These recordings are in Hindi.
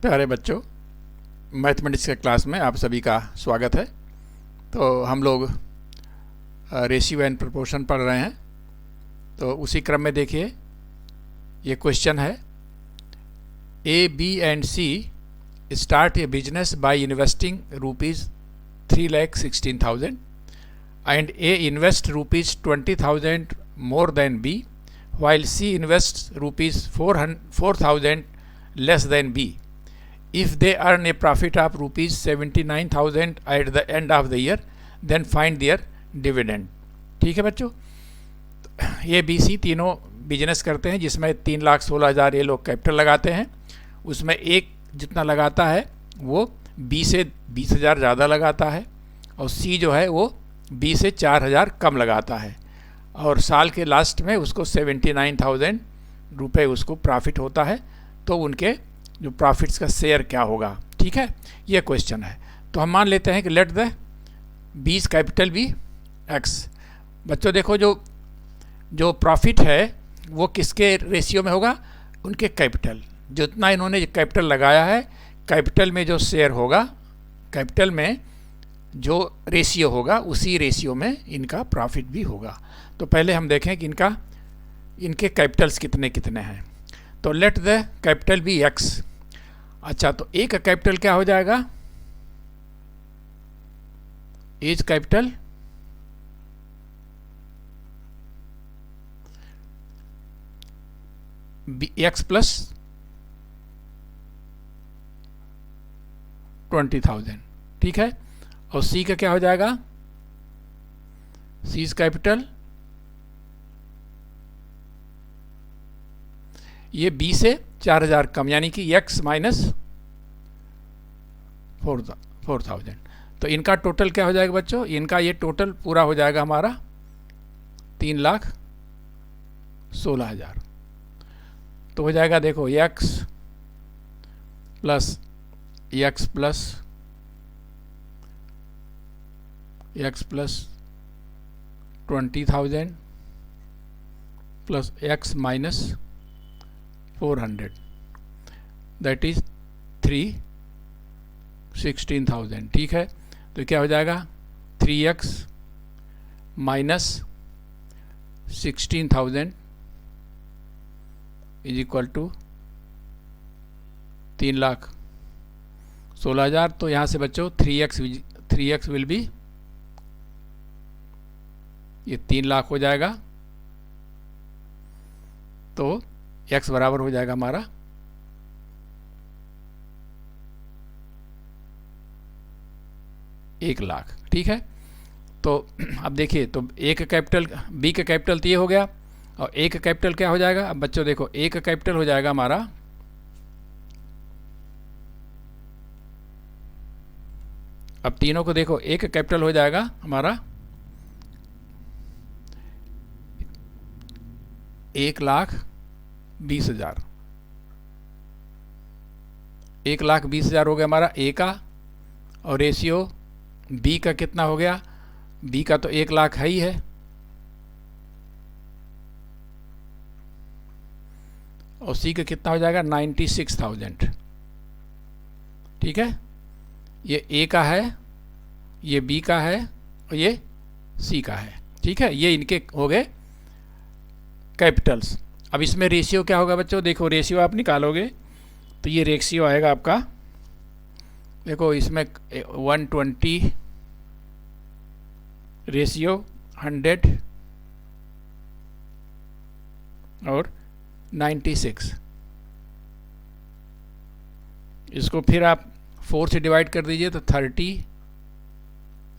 प्यारे बच्चों, मैथमेटिक्स के क्लास में आप सभी का स्वागत है। तो हम लोग रेशियो एंड प्रोपोर्शन पढ़ रहे हैं। तो उसी क्रम में देखिए, ये क्वेश्चन है, A, B and C start a business by investing ₹3,16,000 and A invest ₹20,000 more than B, while C invests ₹4,000 less than B. If they earn a profit of ₹79,000 at the end of the year, then find their dividend. ठीक है बच्चों, ये बी सी तीनों बिजनेस करते हैं जिसमें 3,16,000 ये लोग कैपिटल लगाते हैं। उसमें एक जितना लगाता है वो बी से 20,000 ज़्यादा लगाता है, और सी जो है वो बी से 4,000 कम लगाता है, और साल के लास्ट में उसको 79,000 रुपये उसको प्रॉफिट होता है। तो उनके जो प्रॉफिट्स का शेयर क्या होगा, ठीक है, ये क्वेश्चन है। तो हम मान लेते हैं कि let the B's capital be x. बच्चों देखो, जो प्रॉफिट है वो किसके रेशियो में होगा, उनके कैपिटल, जितना इन्होंने कैपिटल लगाया है, कैपिटल में जो शेयर होगा, कैपिटल में जो रेशियो होगा उसी रेशियो में इनका प्रॉफिट भी होगा। तो पहले हम देखें कि इनके कैपिटल्स कितने कितने हैं। तो let the capital be x. अच्छा, तो ए का कैपिटल क्या हो जाएगा, एज कैपिटल एक्स प्लस 20,000, ठीक है। और सी का क्या हो जाएगा, सीज कैपिटल ये बी से 4,000 कम, यानी कि एक्स माइनस 4,000। तो इनका टोटल क्या हो जाएगा बच्चों, इनका ये टोटल पूरा हो जाएगा हमारा 3,16,000। तो हो जाएगा, देखो, x plus 20,000 plus x minus 400, that is 3,16,000, ठीक है। तो क्या हो जाएगा, 3x minus 16,000 is equal to 3,16,000। तो यहाँ से बच्चों 3x विल बी, ये 3 लाख हो जाएगा। तो x बराबर हो जाएगा हमारा 1,00,000, ठीक है। तो अब देखिए, तो ए का कैपिटल, बी का कैपिटल तो ये हो गया, और ए का कैपिटल क्या हो जाएगा। अब बच्चों देखो, ए का कैपिटल हो जाएगा हमारा, अब तीनों को देखो, ए का कैपिटल हो जाएगा हमारा 1,20,000। 1,20,000 हो गया हमारा ए का, और रेशियो बी का कितना हो गया, बी का तो 1,00,000 है ही है, और सी का कितना हो जाएगा 96,000, ठीक है। ये ए का है, ये बी का है, और ये सी का है, ठीक है। ये इनके हो गए कैपिटल्स। अब इसमें रेशियो क्या होगा बच्चों, देखो रेशियो आप निकालोगे तो ये रेशियो आएगा आपका, देखो इसमें 120 रेशियो 100 और 96। इसको फिर आप 4 से डिवाइड कर दीजिए तो 30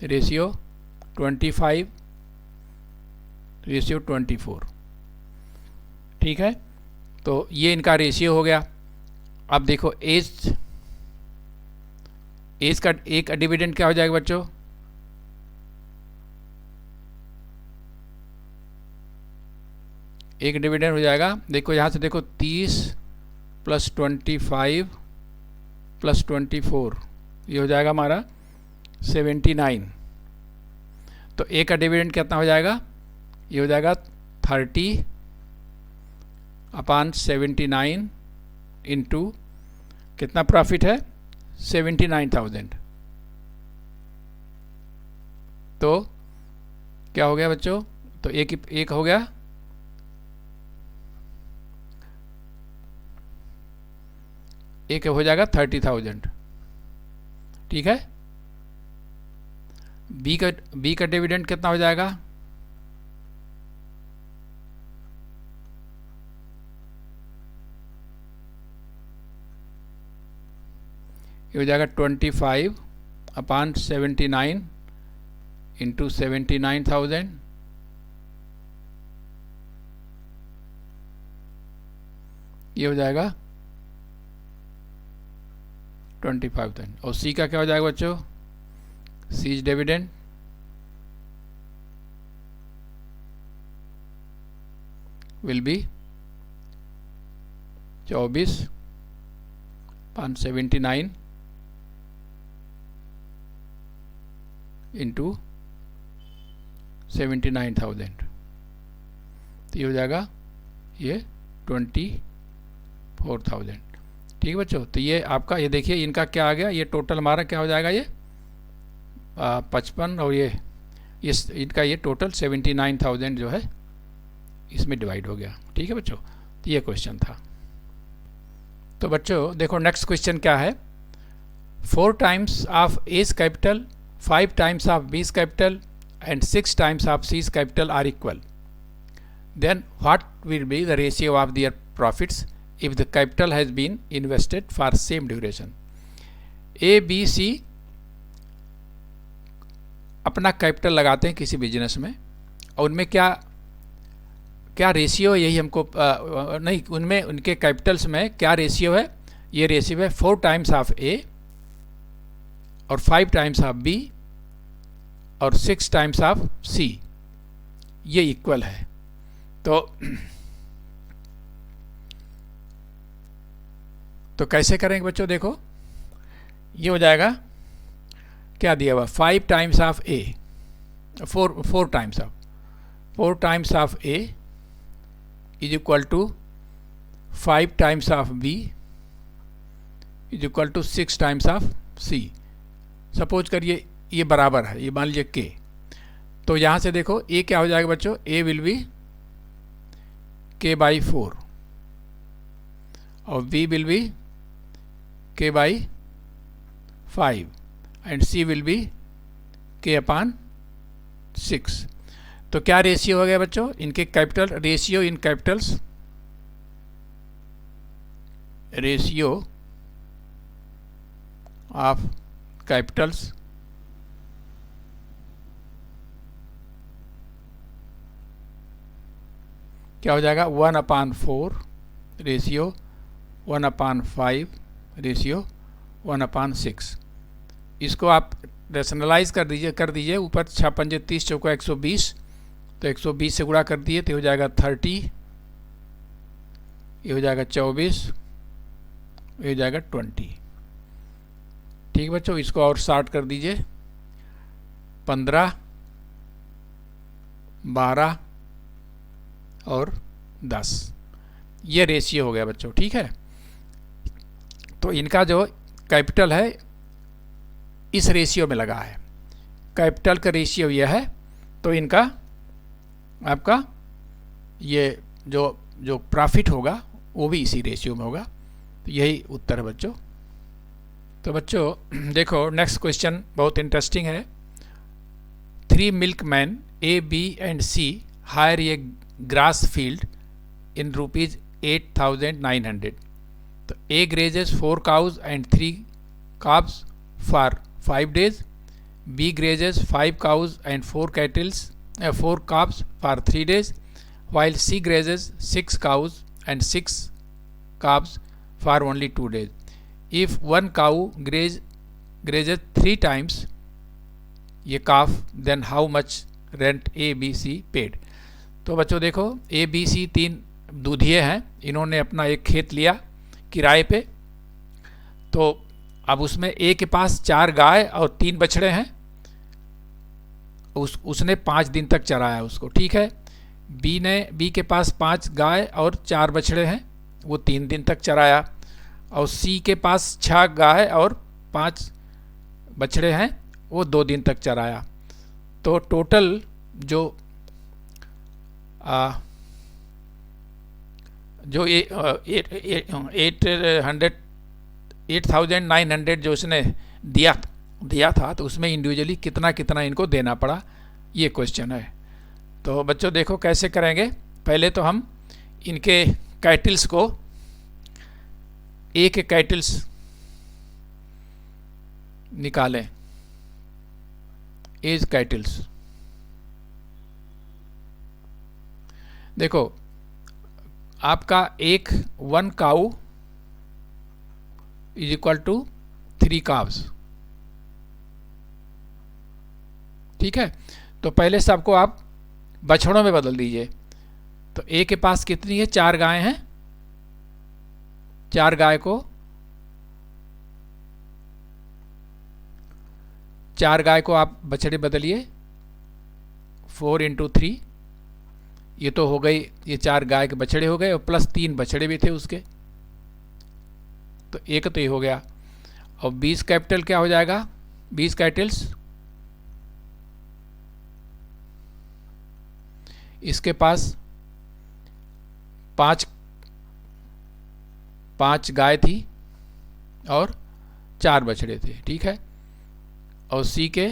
रेशियो 25 रेशियो 24, ठीक है। तो ये इनका रेशियो हो गया। अब देखो एज का एक डिविडेंड क्या हो जाएगा बच्चों, एक डिविडेंड हो जाएगा, देखो यहाँ से देखो 30 प्लस 25 प्लस 24, ये हो जाएगा हमारा 79। तो ए का डिविडेंड कितना हो जाएगा, ये हो जाएगा 30/79 इंटू कितना प्रॉफिट है? 79,000। तो क्या हो गया बच्चों? तो एक हो गया, एक हो जाएगा 30,000। ठीक है। बी का डिविडेंड कितना हो जाएगा? ये हो जाएगा 25/79 इंटू 79,000। ये हो जाएगा 25,000। और सी का क्या हो जाएगा बच्चों? C's dividend will be 24/79 into 79,000। तो ये हो जाएगा ये 24,000। ठीक है बच्चों। तो ये आपका, ये देखिए इनका क्या आ गया, ये टोटल हमारा क्या हो जाएगा, ये 55 और ये इनका ये टोटल 79,000 जो है इसमें डिवाइड हो गया। ठीक है बच्चों। तो ये क्वेश्चन था। तो बच्चों देखो नेक्स्ट क्वेश्चन क्या है। 4 times of A's capital, 5 times of B's capital and 6 times of C's capital are equal, then what will be the ratio of their profits if the capital has been invested for same duration? A, B, C अपना कैपिटल लगाते हैं किसी बिजनेस में, और उनमें क्या क्या रेशियो, यही हमको नहीं, उनमें उनके कैपिटल्स में क्या रेशियो है? ये रेशियो है 4 टाइम्स ऑफ A और 5 टाइम्स ऑफ B और 6 टाइम्स ऑफ C। ये इक्वल है। तो कैसे करेंगे बच्चों? देखो ये हो जाएगा, क्या दिया हुआ, 5 times of A, 4 times of A is equal to 5 times of B is equal to 6 times of C. Suppose करिए ये बराबर है, ये मान लीजिए के। तो यहाँ से देखो ए क्या हो जाएगा बच्चों? ए विल बी k/4 और b will be k/5 and c will be k/6। तो क्या रेशियो हो गया बच्चों इनके capital? Ratio in Capitals, ratio of Capitals क्या हो जाएगा? 1/4 रेशियो 1/5 रेशियो 1/6। इसको आप रेशनलाइज कर दीजिए ऊपर 6 पंजे 30 चौका 120, तो 120 से गुणा कर दिए तो हो जाएगा 30, ये हो जाएगा 24, ये हो जाएगा 20। ठीक बच्चों। इसको और शार्ट कर दीजिए, 15, 12 और 10। ये रेशियो हो गया बच्चों। ठीक है। तो इनका जो कैपिटल है इस रेशियो में लगा है, कैपिटल का रेशियो यह है, तो इनका आपका ये जो प्रॉफिट होगा वो भी इसी रेशियो में होगा। तो यही उत्तर है बच्चों। तो बच्चों देखो नेक्स्ट क्वेश्चन बहुत इंटरेस्टिंग है। 3 milkman A, B and C hire a grass field in ₹8,900. तो A grazes 4 cows and 3 calves for 5 days. B grazes 5 cows and 4 calves for 3 days, while C grazes 6 cows and 6 calves for only 2 days. If one cow grazes 3 times ये calf, then how much rent A, B, C paid? तो बच्चों देखो A, B, C 3 दूधिये हैं, इन्होंने अपना एक खेत लिया किराए पे। तो अब उसमें A के पास 4 गाय और 3 बछड़े हैं, उसने 5 दिन तक चराया उसको। ठीक है। B के पास 5 गाय और 4 बछड़े हैं, वो 3 दिन तक चराया। और सी के पास 6 गाय और 5 बछड़े हैं, वो 2 दिन तक चराया। तो टोटल जो जो 8,900 जो उसने दिया था, तो उसमें इंडिविजुअली कितना कितना इनको देना पड़ा, ये क्वेश्चन है। तो बच्चों देखो कैसे करेंगे। पहले तो हम इनके कैटल्स को, एक कैटल्स निकालें, एज कैटल्स। देखो आपका एक 1 काऊ इज इक्वल टू 3 काव्स, ठीक है। तो पहले सबको आप बछड़ों में बदल दीजिए। तो ए के पास कितनी है, 4 गायें हैं, 4 गाय को 4 गाय को आप बछड़े बदलिए, 4 × 3, ये तो हो गई, ये 4 गाय के बछड़े हो गए और प्लस 3 बछड़े भी थे उसके, तो एक तो ये हो गया। और 20 कैपिटल क्या हो जाएगा, 20 कैटल्स, इसके पास 5 गाय थी और 4 बछड़े थे, ठीक है। और सी के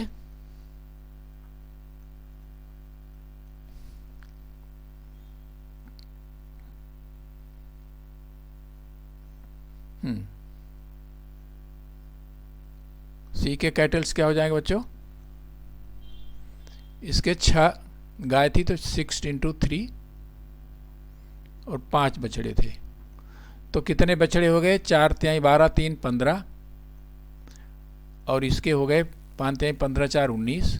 सी के कैटल्स क्या हो जाएंगे बच्चों, इसके 6 गाय थी तो 6 × 3 और 5 बछड़े थे, तो कितने बछड़े हो गए, 4 × 12, 3 × 15, और इसके हो गए 5 × 15, 4 × 19,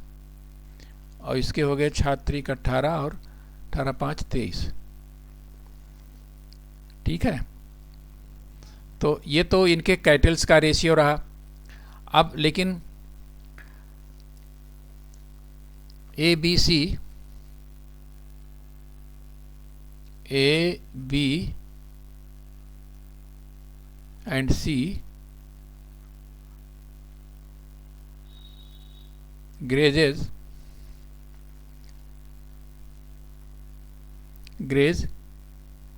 और इसके हो गए 6 × 3 = 18 और 18 × 5 = 23, ठीक है। तो ये तो इनके कैटल्स का रेशियो रहा। अब लेकिन A B and C graze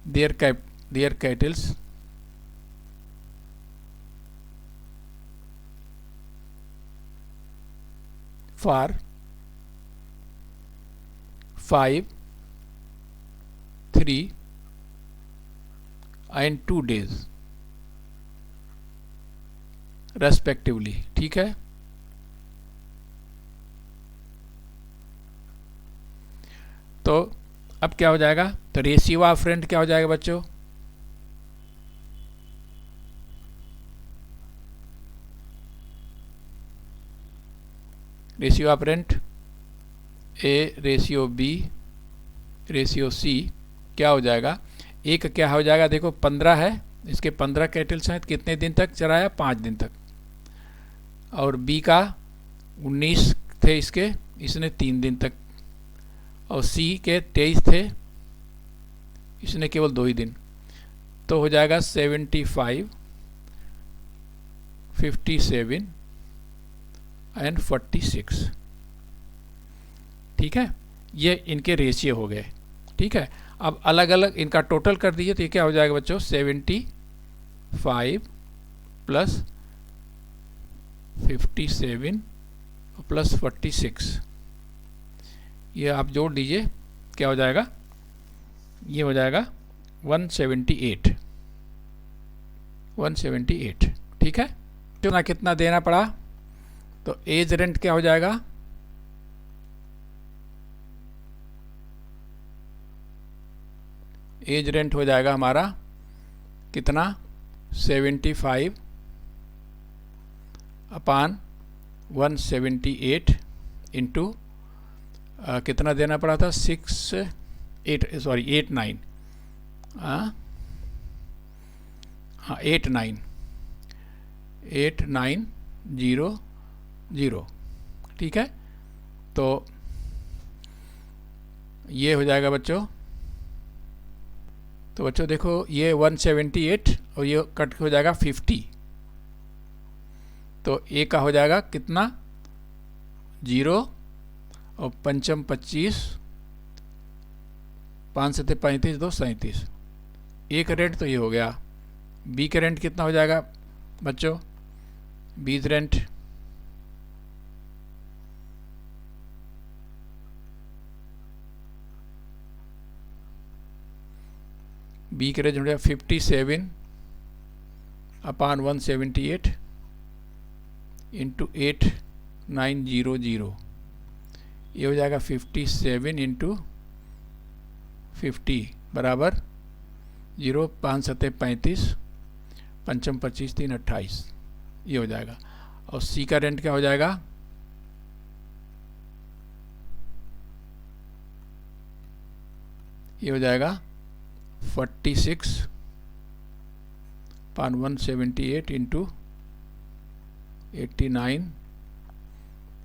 their cattles for 5, 3 and 2 days respectively, ठीक है। तो अब क्या हो जाएगा, तो रेशियो ऑफ रेंट क्या हो जाएगा बच्चों, ratio of rent A ratio B ratio C क्या हो जाएगा, एक क्या हो जाएगा, देखो 15 है, इसके 15 कैटल्स हैं, कितने दिन तक चराया, 5 दिन तक। और बी का 19 थे इसके, इसने 3 दिन तक। और सी के 23 थे, इसने केवल 2 ही दिन। तो हो जाएगा 75, 57 एंड 46, ठीक है। ये इनके रेशियो हो गए, ठीक है। अब अलग अलग इनका टोटल कर दीजिए, तो ये क्या हो जाएगा बच्चों, 75 प्लस 57 प्लस 46, ये आप जोड़ दीजिए, क्या हो जाएगा, ये हो जाएगा 178, ठीक है। तो ना कितना देना पड़ा, तो एज रेंट क्या हो जाएगा, एज रेंट हो जाएगा हमारा कितना, 75 अपॉन 178 इंटू कितना देना पड़ा था, 89, हाँ 8900, ठीक है। तो ये हो जाएगा बच्चों, तो बच्चों देखो ये 178 और ये कट हो जाएगा 50, तो ए का हो जाएगा कितना 0 और पंचम 25, 5 से 35 2 37, ए का रेंट तो ये हो गया। बी का रेंट कितना हो जाएगा बच्चों, बीज रेंट बी का रेंट हो जाएगा 57 अपॉन 178 इंटू 8900, ये हो जाएगा 57 इंटू 50 बराबर 0, 5 सत्ते 35, पंचम 25 3 28, ये हो जाएगा। और सी का रेंट क्या हो जाएगा, ये हो जाएगा 46 पान 178 इंटू 89,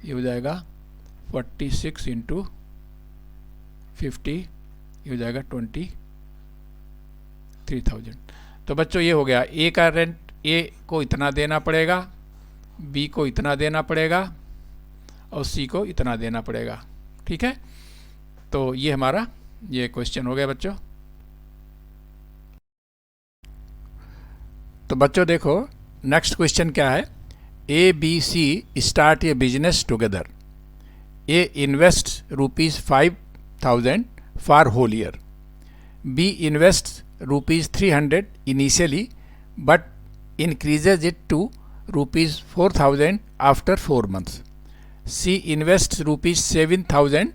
ये हो जाएगा 46 इंटू 50, ये हो जाएगा 23,000। तो बच्चों ये हो गया ए का रेंट, ए को इतना देना पड़ेगा, बी को इतना देना पड़ेगा और सी को इतना देना पड़ेगा। ठीक है, तो ये हमारा ये क्वेश्चन हो गया बच्चों। तो बच्चों देखो नेक्स्ट क्वेश्चन क्या है, A B C start a business together, A invest ₹5,000 for whole year, B invest ₹300 initially but increases it to ₹4,000 after 4 months. C invests ₹7,000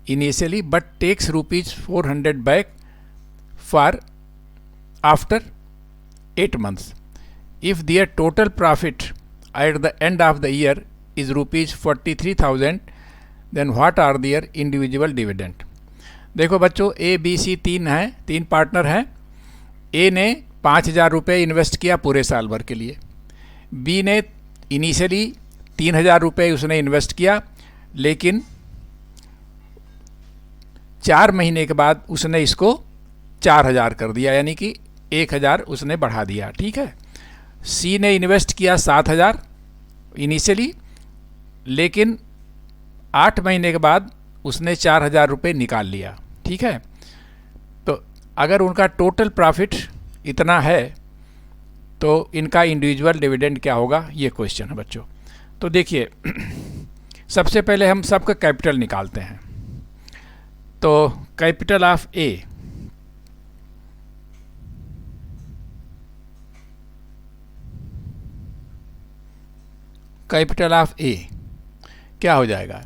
initially but takes ₹400 back for after 8 months. If their total profit at the end of the year is ₹43,000, then what are their individual dividend? देखो बच्चों ए बी सी तीन पार्टनर हैं। ए ने 5,000 रुपये इन्वेस्ट किया पूरे साल भर के लिए, बी ने इनिशियली 3,000 रुपये उसने इन्वेस्ट किया, लेकिन 4 महीने के बाद उसने इसको 4,000 कर दिया, यानी कि 1,000 उसने बढ़ा दिया। ठीक है, सी ने इन्वेस्ट किया 7,000 इनिशियली, लेकिन 8 महीने के बाद उसने 4,000 रुपये निकाल लिया। ठीक है, तो अगर उनका टोटल प्रॉफिट इतना है तो इनका इंडिविजुअल डिविडेंड क्या होगा, ये क्वेश्चन है बच्चों। तो देखिए सबसे पहले हम सबका कैपिटल निकालते हैं। तो capital of A, capital of A क्या हो जाएगा,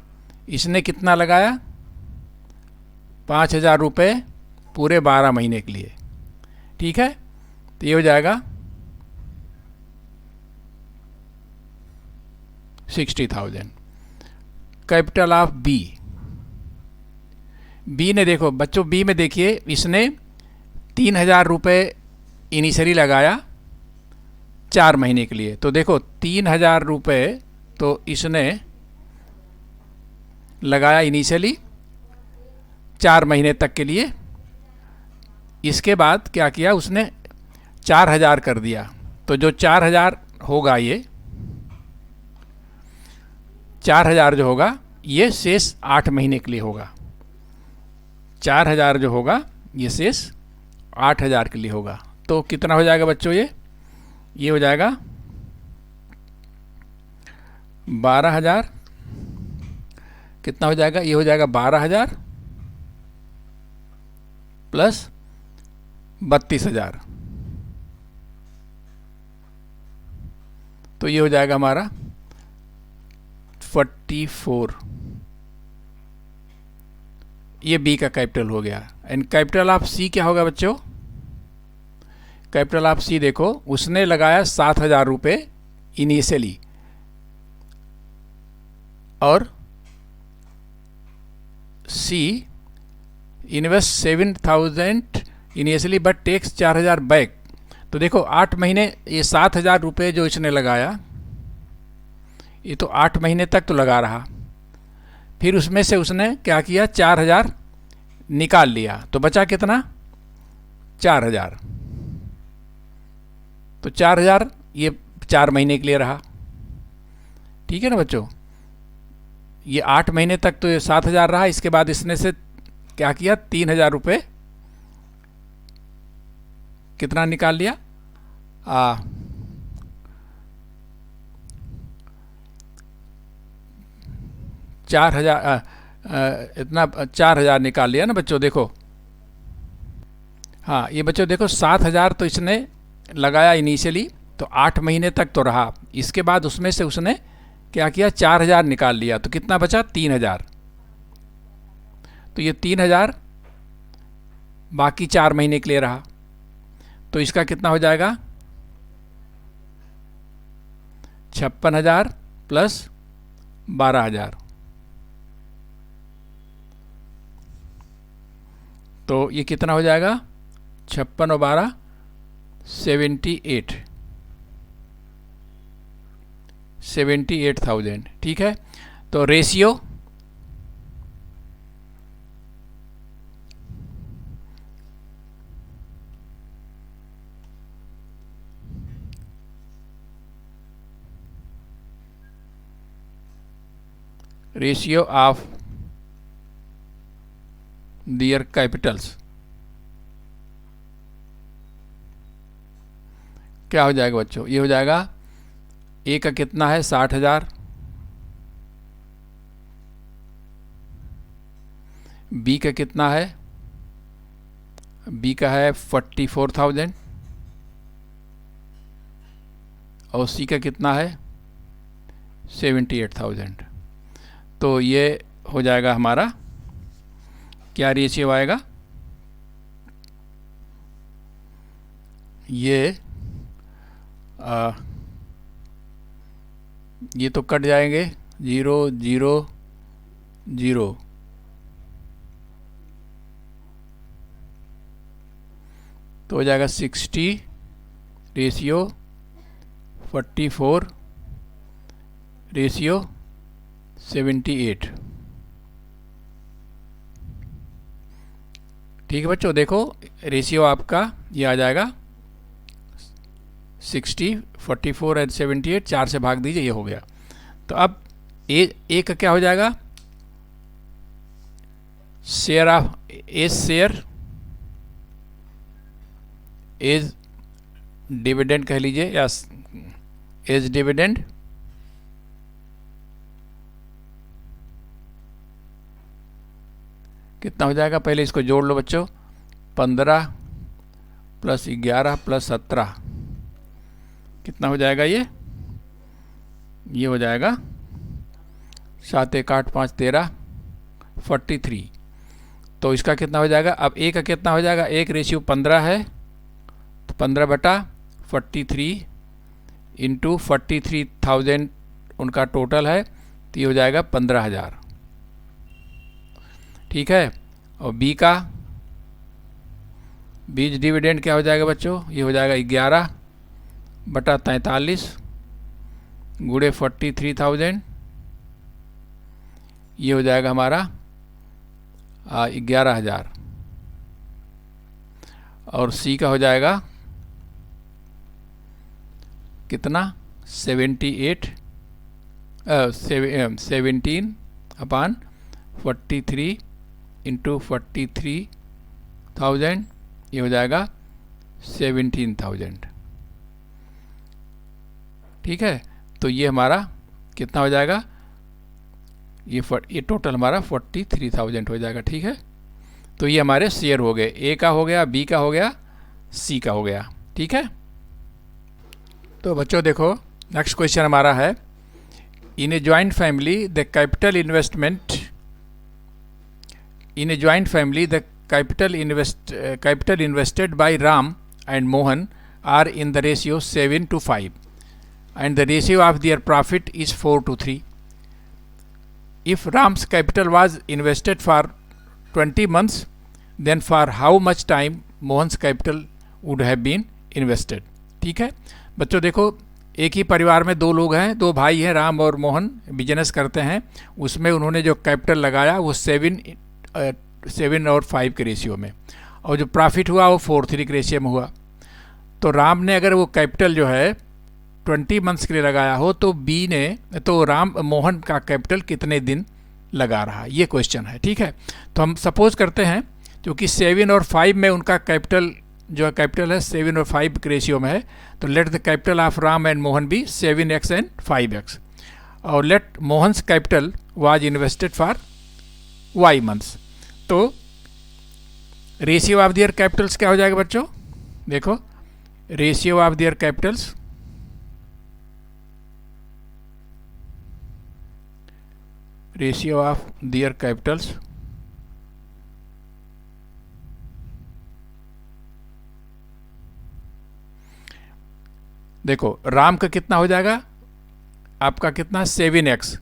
इसने कितना लगाया 5,000 रुपये पूरे 12 महीने के लिए। ठीक है, तो ये हो जाएगा 60,000। कैपिटल ऑफ बी, बी ने देखो बच्चों, बी में देखिए इसने 3,000 रुपये इनिशियली लगाया 4 महीने के लिए। तो देखो 3,000 रुपये तो इसने लगाया इनिशियली 4 महीने तक के लिए, इसके बाद क्या किया उसने 4,000 कर दिया। तो जो 4,000 होगा, ये 4,000 जो होगा ये शेष 8 महीने के लिए होगा। 4,000 जो होगा ये शेष 8,000 के लिए होगा। तो कितना हो जाएगा बच्चों, ये हो जाएगा 12,000, कितना हो जाएगा, ये हो जाएगा 12,000 प्लस 32,000, तो ये हो जाएगा हमारा 44। ये बी का कैपिटल हो गया। एंड कैपिटल ऑफ सी क्या होगा बच्चों, कैपिटल ऑफ सी देखो उसने लगाया 7,000 रुपये इनिशियली और C invest 7,000 initially but takes 4,000 back. तो देखो 8 महीने, ये 7,000 रुपये जो इसने लगाया ये तो 8 महीने तक तो लगा रहा, फिर उसमें से उसने क्या किया 4,000 निकाल लिया, तो बचा कितना 4,000। तो 4,000 ये 4 महीने के लिए रहा, ठीक है ना बच्चों। ये 8 महीने तक तो ये 7,000 रहा। इसके बाद इसने से क्या किया, 3,000 रुपये कितना निकाल लिया, 4,000 इतना 4,000 निकाल लिया ना बच्चों। देखो हाँ, ये बच्चों देखो 7,000 तो इसने लगाया इनिशियली, तो 8 महीने तक तो रहा। इसके बाद उसमें से उसने क्या किया, 4,000 निकाल लिया, तो कितना बचा, 3,000। तो ये 3,000 बाकी 4 महीने के लिए रहा। तो इसका कितना हो जाएगा, 56,000 प्लस 12,000। तो ये कितना हो जाएगा, 56 और 12 78,000, ठीक है। तो रेशियो ऑफ देयर कैपिटल्स क्या हो जाएगा बच्चों, ये हो जाएगा ए का कितना है, 60,000, बी का कितना है, बी का है 44,000, और सी का कितना है 78,000। तो ये हो जाएगा हमारा क्या रेशियो आएगा, ये तो कट जाएंगे 0 0 0, तो हो जाएगा 60 रेशियो 44 रेशियो 78। ठीक है बच्चों, देखो रेशियो आपका ये आ जाएगा 60, 44 एंड 78, 4 से भाग दीजिए, ये हो गया। तो अब ए का क्या हो जाएगा, शेयर ऑफ एज डिविडेंड कह लीजिए, या एज डिविडेंड कितना हो जाएगा, पहले इसको जोड़ लो बच्चों, 15 प्लस 11 प्लस 17 कितना हो जाएगा, ये हो जाएगा 7 1 8 5 13 43। तो इसका कितना हो जाएगा, अब ए का कितना हो जाएगा, एक रेशियो 15 है, तो 15/43 इंटू 43,000 उनका टोटल है, तो ये हो जाएगा 15,000, ठीक है। और बी का बीज डिविडेंड क्या हो जाएगा बच्चों, ये हो जाएगा 11/43 गुणे 43,000, ये हो जाएगा हमारा 11,000। और सी का हो जाएगा कितना, 17/43 इंटू 43,000, ये हो जाएगा 17,000, ठीक है। तो ये हमारा कितना हो जाएगा, ये टोटल हमारा 43,000 हो जाएगा, ठीक है। तो ये हमारे शेयर हो गए, ए का हो गया, बी का हो गया, सी का हो गया, ठीक है। तो बच्चों देखो नेक्स्ट क्वेश्चन हमारा है, in a joint family the capital invested by Ram and Mohan are in the ratio 7:5, and the ratio of their profit is 4:3. If Ram's capital was invested for 20 months, then for how much time Mohan's capital would have been invested? ठीक है बच्चों, देखो एक ही परिवार में 2 लोग हैं, 2 भाई हैं, राम और मोहन बिजनेस करते हैं। उसमें उन्होंने जो कैपिटल लगाया वो 7 और 5 के रेशियो में, और जो प्रॉफिट हुआ वो 4:3 के रेशियो में हुआ। तो राम ने अगर वो कैपिटल जो है 20 मंथ्स के लिए लगाया हो तो मोहन का कैपिटल कितने दिन लगा रहा, ये क्वेश्चन है। ठीक है, तो हम सपोज करते हैं क्योंकि 7 और 5 में उनका कैपिटल जो है 7 और 5 के रेशियो में है, तो let the capital of Ram and Mohan be 7x and 5x, और let Mohan's capital was invested for y months. तो रेशियो ऑफ दियर कैपिटल्स क्या हो जाएगा बच्चों, देखो रेशियो ऑफ दियर कैपिटल्स देखो राम का कितना हो जाएगा, आपका कितना 7x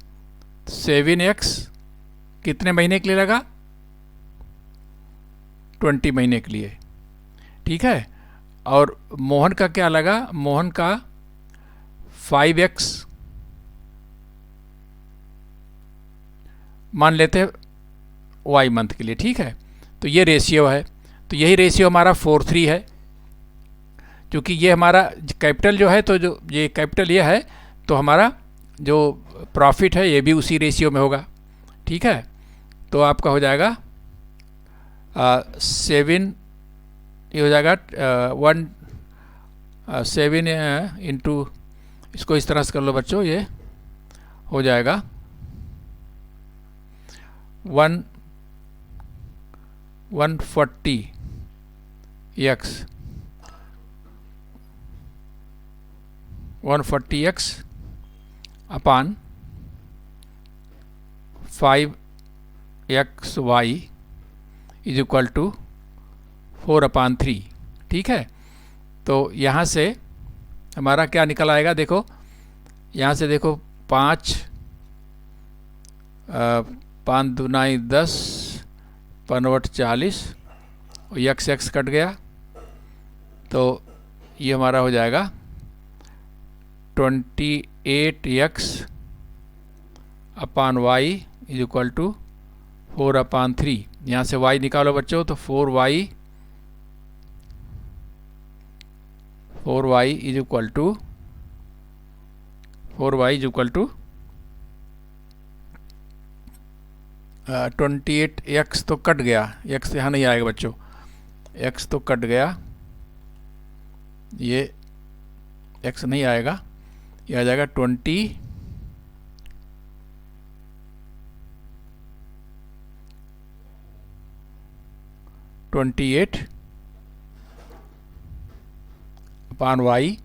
कितने महीने के लिए लगा, 20 महीने के लिए। ठीक है, और मोहन का क्या लगा, मोहन का 5x मान लेते हैं y मंथ के लिए। ठीक है, तो ये रेशियो है, तो यही रेशियो हमारा 4:3 है, क्योंकि ये हमारा कैपिटल जो है, तो जो ये कैपिटल ये है तो हमारा जो प्रॉफिट है ये भी उसी रेशियो में होगा। ठीक है, तो आपका हो जाएगा 7, ये हो जाएगा 7 इंटू, इसको इस तरह से कर लो बच्चों, ये हो जाएगा 140x upon 5xy is equal to 4/3। ठीक है, तो यहाँ से हमारा क्या निकल आएगा, देखो यहाँ से देखो 5 दूनाई 10 5 40 और x कट गया, तो ये हमारा हो जाएगा 28x upon y is equal to 4/3। यहाँ से y निकालो बच्चों, तो 4y is equal to 28x तो कट गया, x यहाँ नहीं आएगा बच्चों, x तो कट गया, ये x नहीं आएगा, ये आ जाएगा 28 upon y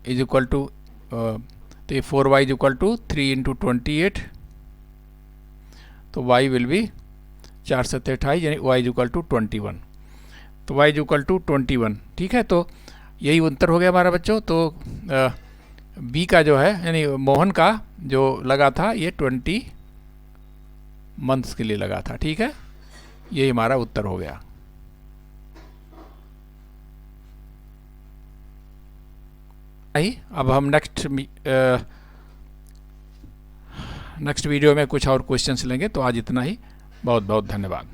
is equal to, तो ये 4y is equal to 3 into 28, तो y विल बी 4 7 28, यानी y इज इक्वल टू 21, तो y इज इक्वल टू 21। ठीक है, तो यही उत्तर हो गया हमारा बच्चों। तो बी का जो है यानी मोहन का जो लगा था ये 20 मंथ्स के लिए लगा था। ठीक है, यही हमारा उत्तर हो गया। अब हम नेक्स्ट वीडियो में कुछ और क्वेश्चंस लेंगे। तो आज इतना ही, बहुत बहुत धन्यवाद।